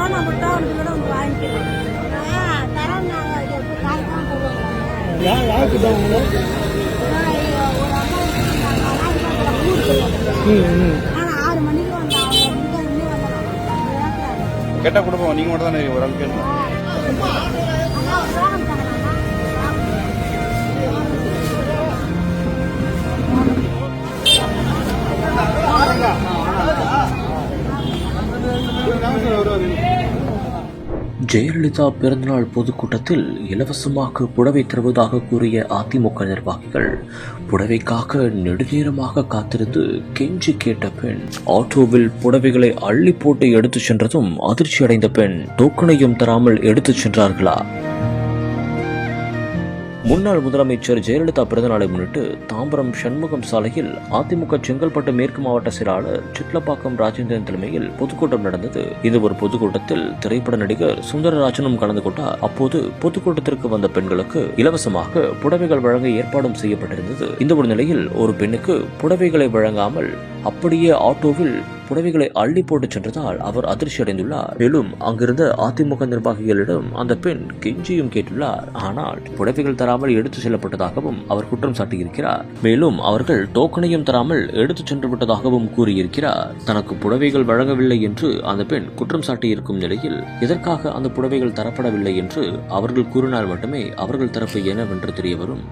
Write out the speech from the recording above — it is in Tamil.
கொரோனா விட்டா வந்து கூட வந்து வாங்கிக்கிறோம். தரம் நாங்கள் காசு தான் போடுவாங்க. யாருக்கு தான் ஒரு அம்மா ஊருக்கு ஆனால் 6 மணிக்கு வந்தாங்க. அவங்க இன்னும் வந்தாங்க. கேட்டா கொடுப்போம். நீங்க மட்டும் தானே ஒரு ஆள் கேட்கணும். ஜெயலலிதா பிறந்தநாள் பொதுக்கூட்டத்தில் இலவசமாக புடவை தருவதாக கூறிய அதிமுக நிர்வாகிகள் புடவைக்காக நெடுநேரமாக காத்திருந்து கெஞ்சி கேட்ட பெண் ஆட்டோவில் புடவைகளை அள்ளி போட்டு எடுத்துச் சென்றதும் அதிர்ச்சி அடைந்த பெண் டோக்கனையும் தராமல் எடுத்துச் சென்றார்களா? முன்னாள் முதலமைச்சர் ஜெயலலிதா பிறந்தநாளை முன்னிட்டு தாம்பரம் சண்முகம் சாலையில் அதிமுக செங்கல்பட்டு மேற்கு மாவட்ட செயலாளர் சிட்லப்பாக்கம் ராஜேந்திரன் தலைமையில் பொதுக்கூட்டம் நடந்தது. இது ஒரு பொதுக்கூட்டத்தில் திரைப்பட நடிகர் சுந்தரராஜனும் கலந்து கொண்டார். அப்போது பொதுக்கூட்டத்திற்கு வந்த பெண்களுக்கு இலவசமாக புடவைகள் வழங்க ஏற்பாடும் செய்யப்பட்டிருந்தது. இந்த ஒரு நிலையில் ஒரு பெண்ணுக்கு புடவைகளை வழங்காமல் அப்படியே ஆட்டோவில் புடவைகளை அள்ளி போட்டு சென்றதால் அவர் அதிர்ச்சி அடைந்துள்ளார். மேலும் அங்கிருந்த அதிமுக நிர்வாகிகளிடம் அந்த பெண் கெஞ்சியும் கேட்டுள்ளார். ஆனால் புடவைகள் தராமல் எடுத்து செல்லப்பட்டதாகவும் அவர் குற்றம் சாட்டியிருக்கிறார். மேலும் அவர்கள் டோக்கனையும் தராமல் எடுத்து சென்று விட்டதாகவும் கூறியிருக்கிறார். தனக்கு புடவைகள் வழங்கவில்லை என்று அந்த பெண் குற்றம் சாட்டியிருக்கும் நிலையில் எதற்காக அந்த புடவைகள் தரப்படவில்லை என்று அவர்கள் கூறினால் மட்டுமே அவர்கள் தரப்பு என்னவென்று தெரியவரும்.